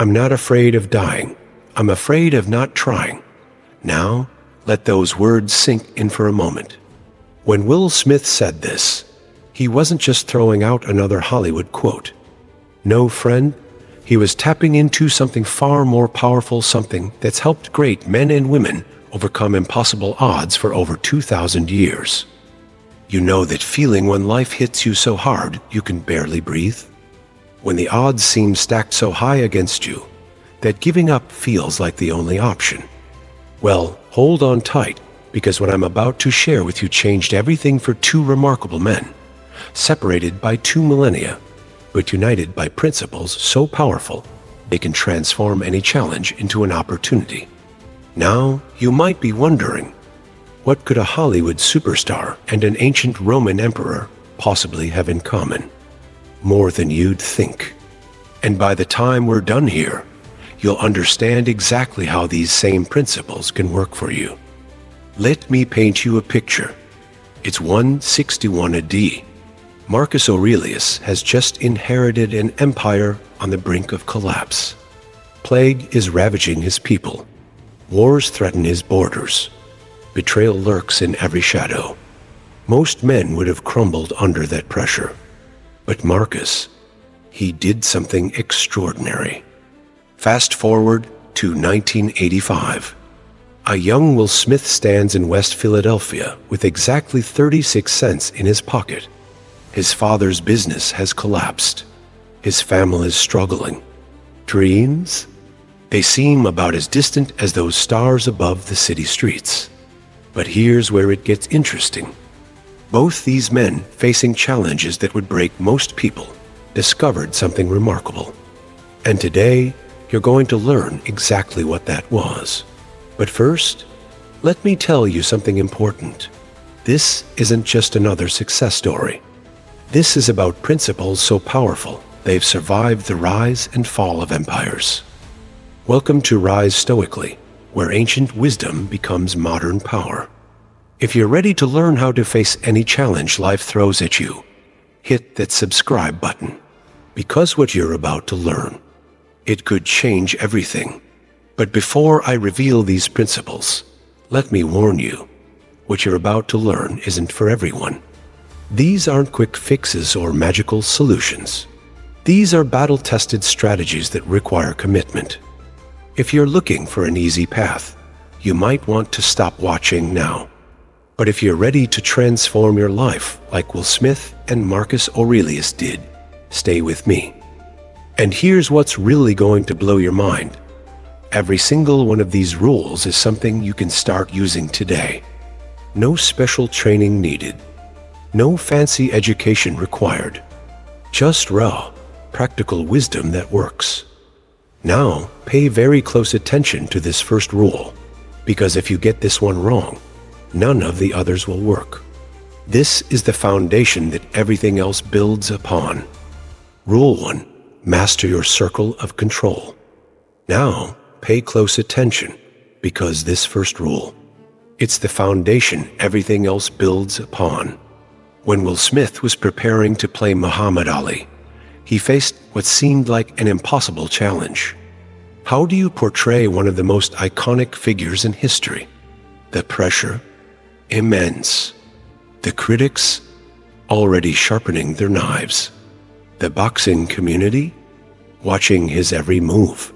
I'm not afraid of dying. I'm afraid of not trying. Now, let those words sink in for a moment. When Will Smith said this, he wasn't just throwing out another Hollywood quote. No, friend, he was tapping into something far more powerful, something that's helped great men and women overcome impossible odds for over 2,000 years. You know that feeling when life hits you so hard you can barely breathe? When the odds seem stacked so high against you that giving up feels like the only option. Well, hold on tight, because what I'm about to share with you changed everything for two remarkable men, separated by 2 millennia, but united by principles so powerful they can transform any challenge into an opportunity. Now, you might be wondering, what could a Hollywood superstar and an ancient Roman emperor possibly have in common? More than you'd think. And by the time we're done here, you'll understand exactly how these same principles can work for you. Let me paint you a picture. It's 161 AD. Marcus Aurelius has just inherited an empire on the brink of collapse. Plague is ravaging his people. Wars threaten his borders. Betrayal lurks in every shadow. Most men would have crumbled under that pressure. But Marcus, he did something extraordinary. Fast forward to 1985. A young Will Smith stands in West Philadelphia with exactly 36 cents in his pocket. His father's business has collapsed. His family is struggling. Dreams? They seem about as distant as those stars above the city streets. But here's where it gets interesting. Both these men, facing challenges that would break most people, discovered something remarkable. And today, you're going to learn exactly what that was. But first, let me tell you something important. This isn't just another success story. This is about principles so powerful, they've survived the rise and fall of empires. Welcome to Rise Stoically, where ancient wisdom becomes modern power. If you're ready to learn how to face any challenge life throws at you, hit that subscribe button. Because what you're about to learn, it could change everything. But before I reveal these principles, let me warn you, what you're about to learn isn't for everyone. These aren't quick fixes or magical solutions. These are battle-tested strategies that require commitment. If you're looking for an easy path, you might want to stop watching now. But if you're ready to transform your life like Will Smith and Marcus Aurelius did, stay with me. And here's what's really going to blow your mind. Every single one of these rules is something you can start using today. No special training needed. No fancy education required. Just raw, practical wisdom that works. Now, pay very close attention to this first rule, because if you get this one wrong, none of the others will work. This is the foundation that everything else builds upon. Rule 1. Master your circle of control. Now, pay close attention, because this first rule, it's the foundation everything else builds upon. When Will Smith was preparing to play Muhammad Ali, he faced what seemed like an impossible challenge. How do you portray one of the most iconic figures in history? The pressure? Immense. The critics? Already sharpening their knives. The boxing community? Watching his every move.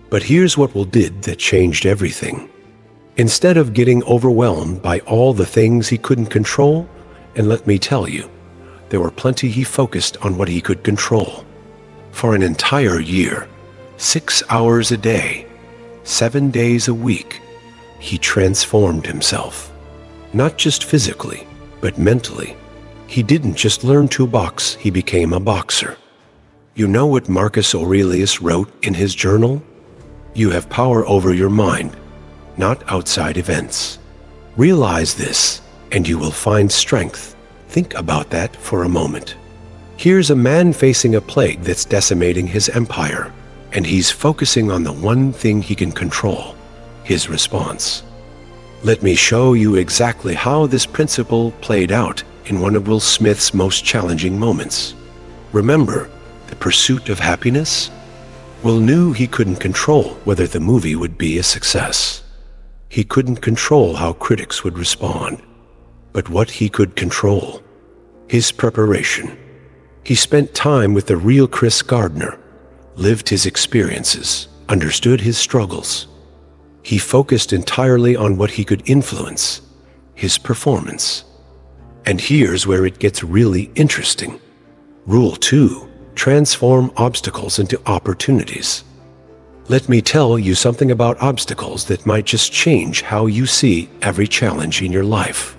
But here's what Will did that changed everything. Instead of getting overwhelmed by all the things he couldn't control, and let me tell you, there were plenty, he focused on what he could control. For an entire year, 6 hours a day, 7 days a week, he transformed himself. Not just physically, but mentally. He didn't just learn to box, he became a boxer. You know what Marcus Aurelius wrote in his journal? You have power over your mind, not outside events. Realize this, and you will find strength. Think about that for a moment. Here's a man facing a plague that's decimating his empire, and he's focusing on the one thing he can control, his response. Let me show you exactly how this principle played out in one of Will Smith's most challenging moments. Remember the pursuit of happiness? Will knew he couldn't control whether the movie would be a success. He couldn't control how critics would respond. But what he could control: his preparation. He spent time with the real Chris Gardner, lived his experiences, understood his struggles. He focused entirely on what he could influence: his performance. And here's where it gets really interesting. Rule 2: transform obstacles into opportunities. Let me tell you something about obstacles that might just change how you see every challenge in your life.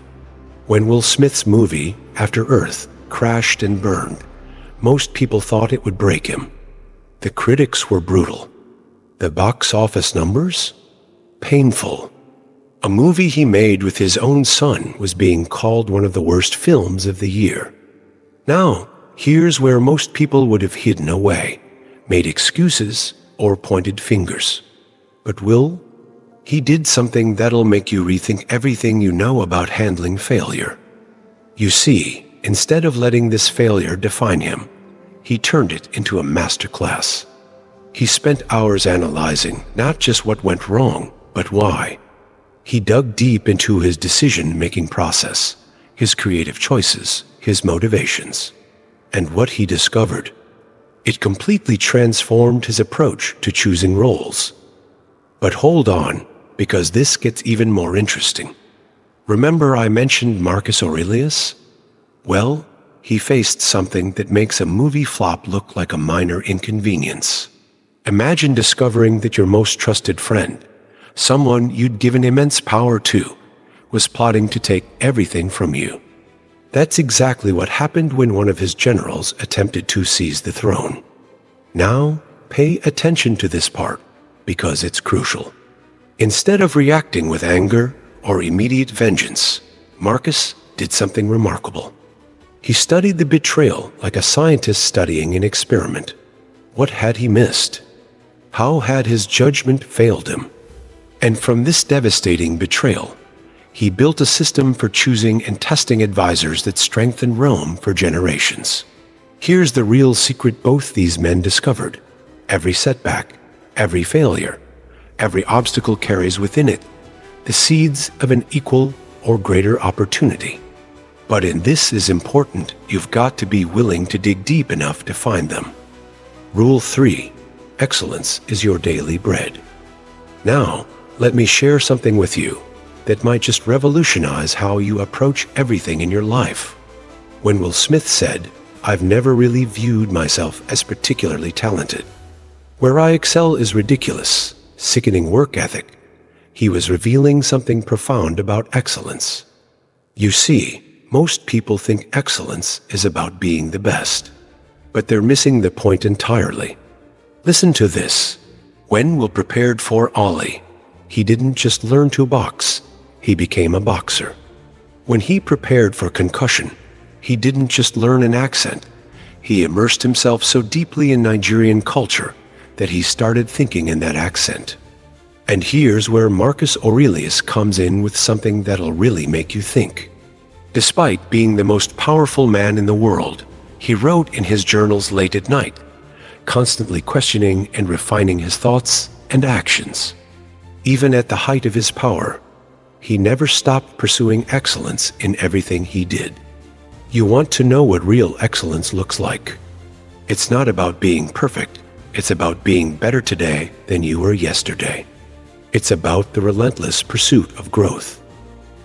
When Will Smith's movie, After Earth, crashed and burned, most people thought it would break him. The critics were brutal. The box office numbers? Painful. A movie he made with his own son was being called one of the worst films of the year. Now, here's where most people would have hidden away, made excuses, or pointed fingers. But Will, he did something that'll make you rethink everything you know about handling failure. You see, instead of letting this failure define him, he turned it into a masterclass. He spent hours analyzing not just what went wrong, but why. He dug deep into his decision-making process, his creative choices, his motivations. And what he discovered: it completely transformed his approach to choosing roles. But hold on, because this gets even more interesting. Remember I mentioned Marcus Aurelius? Well, he faced something that makes a movie flop look like a minor inconvenience. Imagine discovering that your most trusted friend, someone you'd given immense power to, was plotting to take everything from you. That's exactly what happened when one of his generals attempted to seize the throne. Now, pay attention to this part, because it's crucial. Instead of reacting with anger or immediate vengeance, Marcus did something remarkable. He studied the betrayal like a scientist studying an experiment. What had he missed? How had his judgment failed him? And from this devastating betrayal, he built a system for choosing and testing advisors that strengthened Rome for generations. Here's the real secret both these men discovered: every setback, every failure, every obstacle carries within it the seeds of an equal or greater opportunity. But in this is important, you've got to be willing to dig deep enough to find them. Rule 3: excellence is your daily bread. Now, let me share something with you that might just revolutionize how you approach everything in your life. When Will Smith said, "I've never really viewed myself as particularly talented. Where I excel is ridiculous, sickening work ethic," he was revealing something profound about excellence. You see, most people think excellence is about being the best, but they're missing the point entirely. Listen to this. When Will prepared for Ollie, he didn't just learn to box, he became a boxer. When he prepared for concussion, he didn't just learn an accent, he immersed himself so deeply in Nigerian culture that he started thinking in that accent. And here's where Marcus Aurelius comes in with something that'll really make you think. Despite being the most powerful man in the world, he wrote in his journals late at night, constantly questioning and refining his thoughts and actions. Even at the height of his power, he never stopped pursuing excellence in everything he did. You want to know what real excellence looks like? It's not about being perfect, it's about being better today than you were yesterday. It's about the relentless pursuit of growth.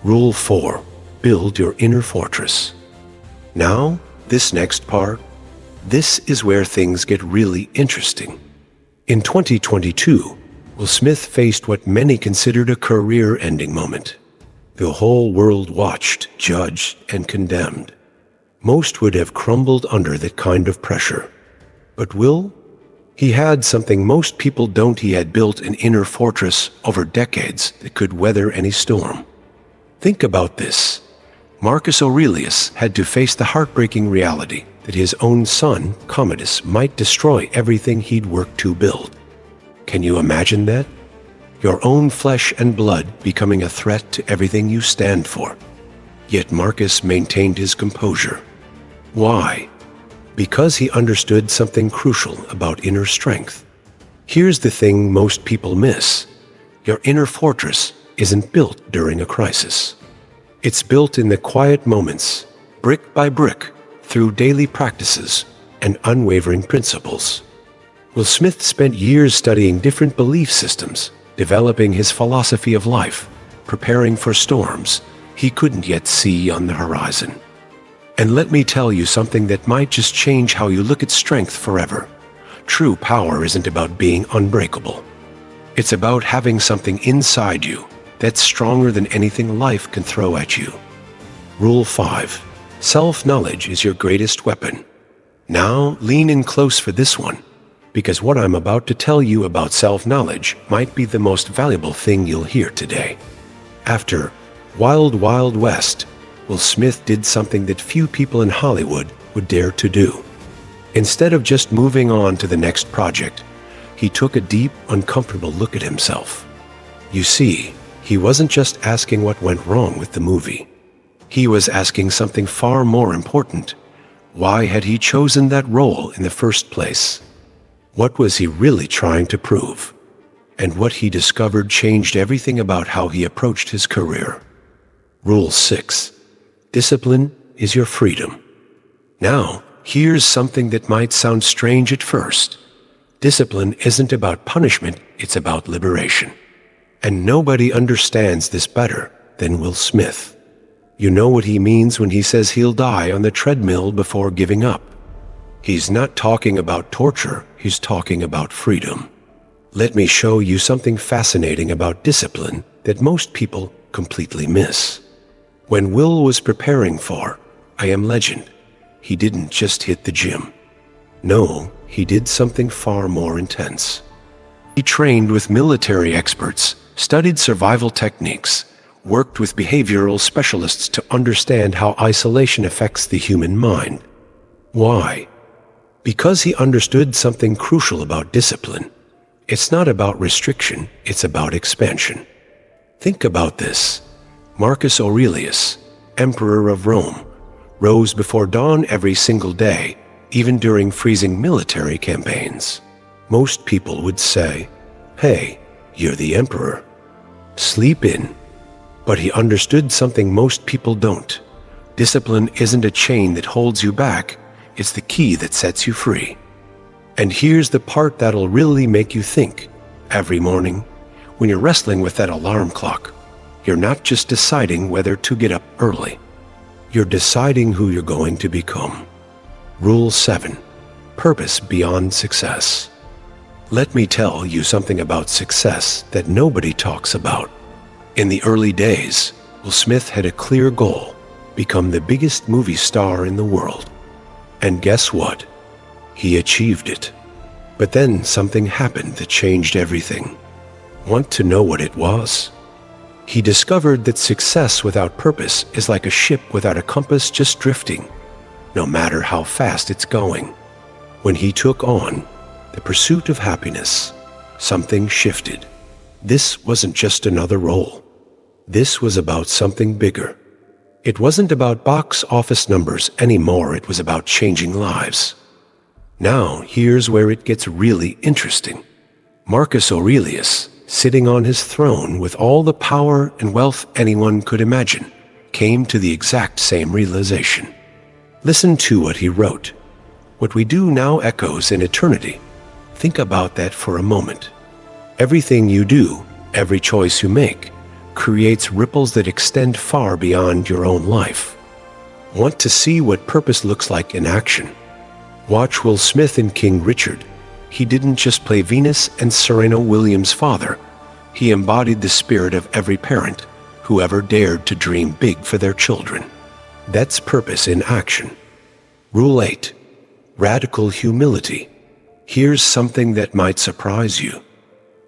Rule 4: build your inner fortress. Now, this next part, this is where things get really interesting. In 2022, Will Smith faced what many considered a career-ending moment. The whole world watched, judged, and condemned. Most would have crumbled under that kind of pressure. But Will? He had something most people don't. He had built an inner fortress over decades that could weather any storm. Think about this. Marcus Aurelius had to face the heartbreaking reality that his own son, Commodus, might destroy everything he'd worked to build. Can you imagine that? Your own flesh and blood becoming a threat to everything you stand for. Yet Marcus maintained his composure. Why? Because he understood something crucial about inner strength. Here's the thing most people miss. Your inner fortress isn't built during a crisis. It's built in the quiet moments, brick by brick, through daily practices and unwavering principles. Will Smith spent years studying different belief systems, developing his philosophy of life, preparing for storms he couldn't yet see on the horizon. And let me tell you something that might just change how you look at strength forever. True power isn't about being unbreakable. It's about having something inside you that's stronger than anything life can throw at you. Rule 5. Self-knowledge is your greatest weapon. Now, lean in close for this one, because what I'm about to tell you about self-knowledge might be the most valuable thing you'll hear today. After Wild Wild West, Will Smith did something that few people in Hollywood would dare to do. Instead of just moving on to the next project, he took a deep, uncomfortable look at himself. You see, he wasn't just asking what went wrong with the movie. He was asking something far more important. Why had he chosen that role in the first place? What was he really trying to prove? And what he discovered changed everything about how he approached his career. Rule 6. Discipline is your freedom. Now, here's something that might sound strange at first. Discipline isn't about punishment, it's about liberation. And nobody understands this better than Will Smith. You know what he means when he says he'll die on the treadmill before giving up. He's not talking about torture, he's talking about freedom. Let me show you something fascinating about discipline that most people completely miss. When Will was preparing for I Am Legend, he didn't just hit the gym. No, he did something far more intense. He trained with military experts, studied survival techniques, worked with behavioral specialists to understand how isolation affects the human mind. Why? Because he understood something crucial about discipline. It's not about restriction, it's about expansion. Think about this. Marcus Aurelius, Emperor of Rome, rose before dawn every single day, even during freezing military campaigns. Most people would say, "Hey, you're the emperor. Sleep in." But he understood something most people don't. Discipline isn't a chain that holds you back, it's the key that sets you free. And here's the part that'll really make you think. Every morning, when you're wrestling with that alarm clock, you're not just deciding whether to get up early. You're deciding who you're going to become. Rule 7. Purpose beyond success. Let me tell you something about success that nobody talks about. In the early days, Will Smith had a clear goal: become the biggest movie star in the world. And guess what? He achieved it. But then something happened that changed everything. Want to know what it was? He discovered that success without purpose is like a ship without a compass just drifting, no matter how fast it's going. When he took on the pursuit of happiness, something shifted. This wasn't just another role. This was about something bigger. It wasn't about box office numbers anymore, it was about changing lives. Now, here's where it gets really interesting. Marcus Aurelius, sitting on his throne with all the power and wealth anyone could imagine, came to the exact same realization. Listen to what he wrote. What we do now echoes in eternity. Think about that for a moment. Everything you do, every choice you make, creates ripples that extend far beyond your own life. Want to see what purpose looks like in action? Watch Will Smith in King Richard. He didn't just play Venus and Serena Williams' father. He embodied the spirit of every parent who ever dared to dream big for their children. That's purpose in action. Rule 8. Radical humility. Here's something that might surprise you.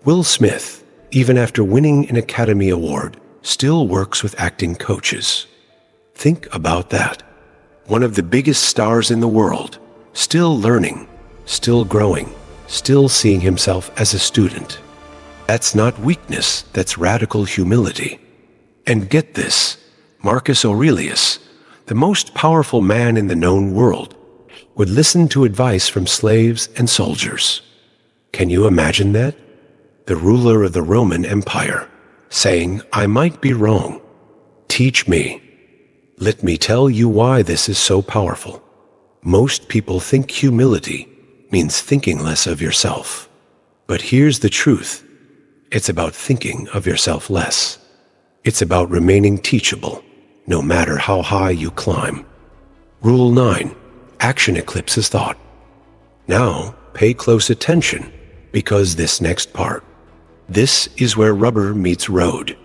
Will Smith, even after winning an Academy Award, still works with acting coaches. Think about that. One of the biggest stars in the world, still learning, still growing, still seeing himself as a student. That's not weakness, that's radical humility. And get this, Marcus Aurelius, the most powerful man in the known world, would listen to advice from slaves and soldiers. Can you imagine that? The ruler of the Roman Empire saying, "I might be wrong. Teach me." Let me tell you why this is so powerful. Most people think humility means thinking less of yourself. But here's the truth. It's about thinking of yourself less. It's about remaining teachable, no matter how high you climb. Rule 9. Action eclipses thought. Now, pay close attention, because this next part, this is where rubber meets road.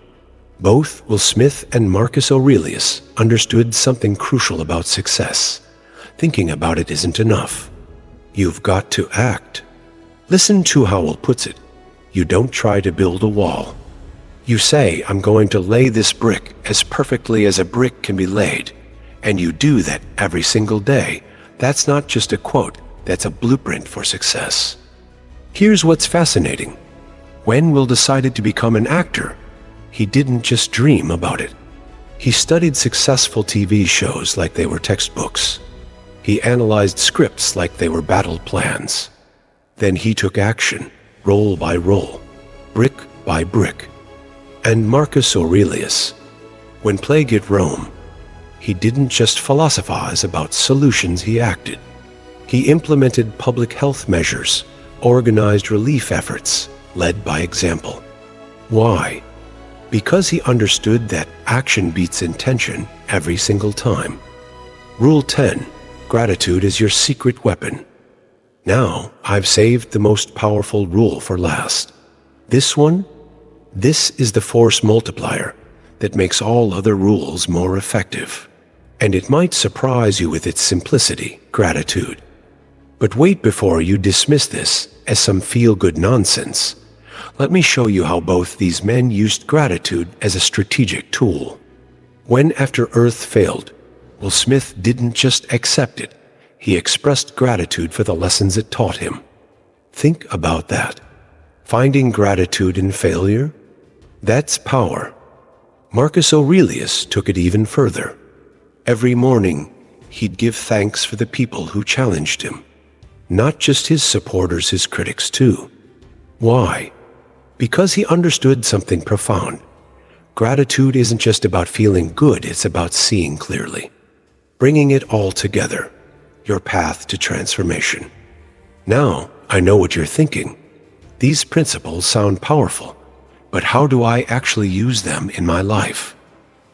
Both Will Smith and Marcus Aurelius understood something crucial about success. Thinking about it isn't enough. You've got to act. Listen to how Will puts it. You don't try to build a wall. You say, "I'm going to lay this brick as perfectly as a brick can be laid." And you do that every single day. That's not just a quote, that's a blueprint for success. Here's what's fascinating. When Will decided to become an actor, he didn't just dream about it. He studied successful TV shows like they were textbooks. He analyzed scripts like they were battle plans. Then he took action, roll by roll, brick by brick. And Marcus Aurelius, when plague hit Rome, he didn't just philosophize about solutions, he acted. He implemented public health measures, organized relief efforts, led by example. Why? Because he understood that action beats intention every single time. Rule 10. Gratitude is your secret weapon. Now, I've saved the most powerful rule for last. This one? This is the force multiplier that makes all other rules more effective. And it might surprise you with its simplicity, gratitude. But wait before you dismiss this as some feel-good nonsense. Let me show you how both these men used gratitude as a strategic tool. When After Earth failed, Will Smith didn't just accept it. He expressed gratitude for the lessons it taught him. Think about that. Finding gratitude in failure? That's power. Marcus Aurelius took it even further. Every morning, he'd give thanks for the people who challenged him. Not just his supporters, his critics too. Why? Because he understood something profound. Gratitude isn't just about feeling good, it's about seeing clearly. Bringing it all together. Your path to transformation. Now, I know what you're thinking. These principles sound powerful, but how do I actually use them in my life?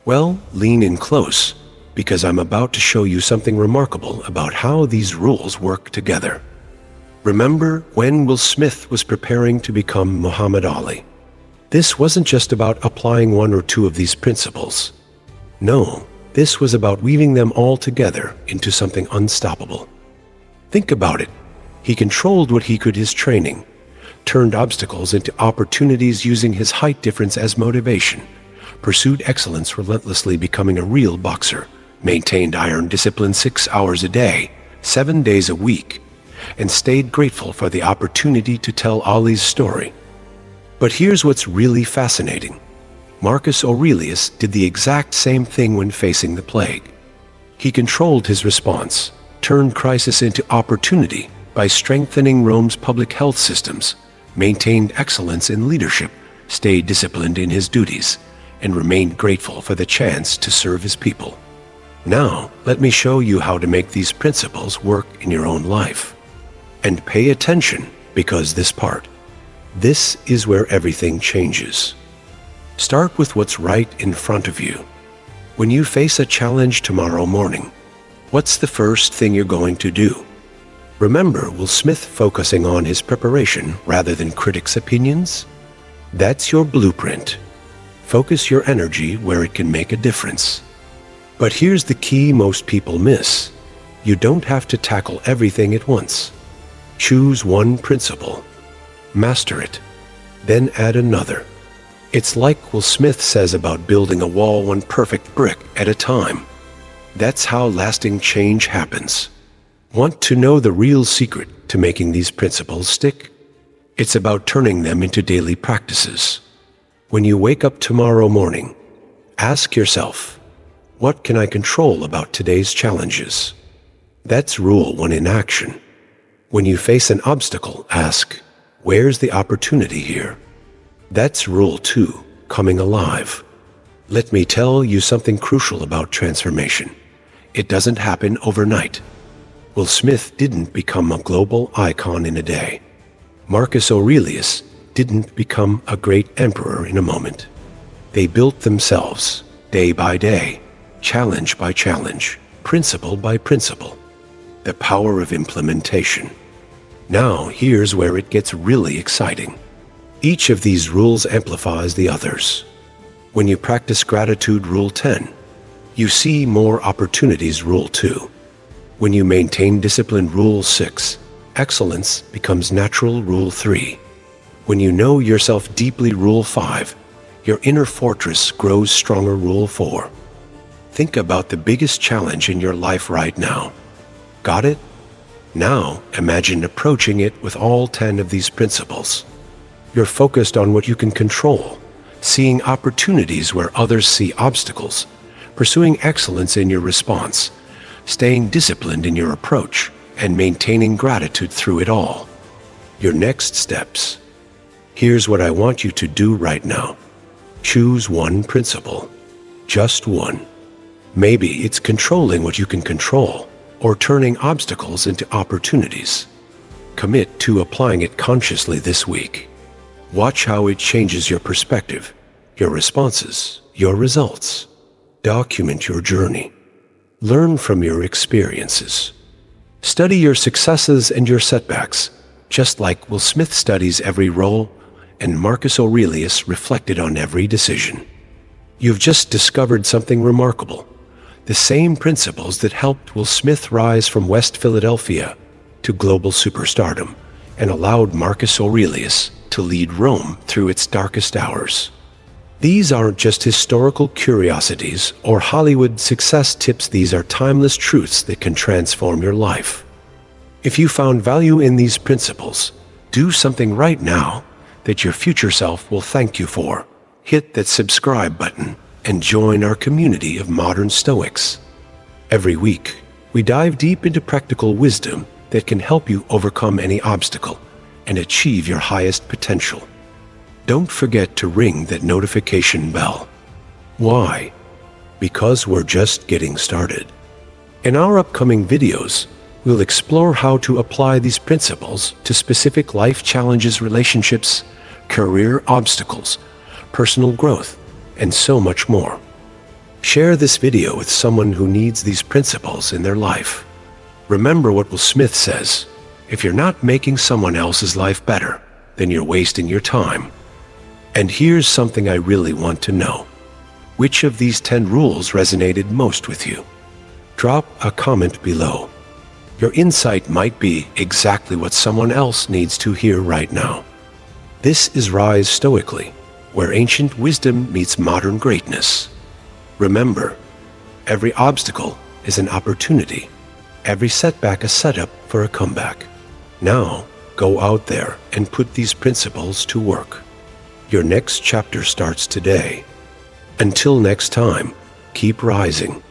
Well, lean in close, because I'm about to show you something remarkable about how these rules work together. Remember when Will Smith was preparing to become Muhammad Ali? This wasn't just about applying one or two of these principles. No, this was about weaving them all together into something unstoppable. Think about it. He controlled what he could, his training, turned obstacles into opportunities using his height difference as motivation, pursued excellence relentlessly, becoming a real boxer, maintained iron discipline 6 hours a day, 7 days a week, and stayed grateful for the opportunity to tell Ali's story. But here's what's really fascinating. Marcus Aurelius did the exact same thing when facing the plague. He controlled his response, turned crisis into opportunity by strengthening Rome's public health systems, maintained excellence in leadership, stayed disciplined in his duties, and remained grateful for the chance to serve his people. Now, let me show you how to make these principles work in your own life. And pay attention, because this is where everything changes. Start with what's right in front of you. When you face a challenge tomorrow morning, what's the first thing you're going to do? Remember Will Smith focusing on his preparation rather than critics' opinions? That's your blueprint. Focus your energy where it can make a difference. But here's the key most people miss. You don't have to tackle everything at once. Choose one principle. Master it. Then add another. It's like Will Smith says about building a wall, one perfect brick at a time. That's how lasting change happens. Want to know the real secret to making these principles stick? It's about turning them into daily practices. When you wake up tomorrow morning, ask yourself, what can I control about today's challenges? That's rule 1 in action. When you face an obstacle, ask, Where's the opportunity here? That's rule 2, coming alive. Let me tell you something crucial about transformation. It doesn't happen overnight. Will Smith didn't become a global icon in a day. Marcus Aurelius didn't become a great emperor in a moment. They built themselves, day by day, challenge by challenge, principle by principle. The power of implementation. Now, here's where it gets really exciting. Each of these rules amplifies the others. When you practice gratitude, rule 10, you see more opportunities, rule 2. When you maintain discipline, rule 6, excellence becomes natural, rule 3. When you know yourself deeply, rule 5, your inner fortress grows stronger, rule 4. Think about the biggest challenge in your life right now. Got it? Now, imagine approaching it with all 10 of these principles. You're focused on what you can control, seeing opportunities where others see obstacles, pursuing excellence in your response, staying disciplined in your approach, and maintaining gratitude through it all. Your next steps. Here's what I want you to do right now. Choose one principle. Just one. Maybe it's controlling what you can control, or turning obstacles into opportunities. Commit to applying it consciously this week. Watch how it changes your perspective, your responses, your results. Document your journey. Learn from your experiences. Study your successes and your setbacks, just like Will Smith studies every role and Marcus Aurelius reflected on every decision. You've just discovered something remarkable. The same principles that helped Will Smith rise from West Philadelphia to global superstardom and allowed Marcus Aurelius to lead Rome through its darkest hours. These aren't just historical curiosities or Hollywood success tips. These are timeless truths that can transform your life. If you found value in these principles, do something right now that your future self will thank you for. Hit that subscribe button and join our community of modern Stoics. Every week, we dive deep into practical wisdom that can help you overcome any obstacle and achieve your highest potential. Don't forget to ring that notification bell. Why? Because we're just getting started. In our upcoming videos, we'll explore how to apply these principles to specific life challenges, relationships, career obstacles, personal growth, and so much more. Share this video with someone who needs these principles in their life. Remember what Will Smith says, if you're not making someone else's life better, then you're wasting your time. And here's something I really want to know. Which of these 10 rules resonated most with you? Drop a comment below. Your insight might be exactly what someone else needs to hear right now. This is Rise Stoically, where ancient wisdom meets modern greatness. Remember, every obstacle is an opportunity, every setback a setup for a comeback. Now, go out there and put these principles to work. Your next chapter starts today. Until next time, keep rising.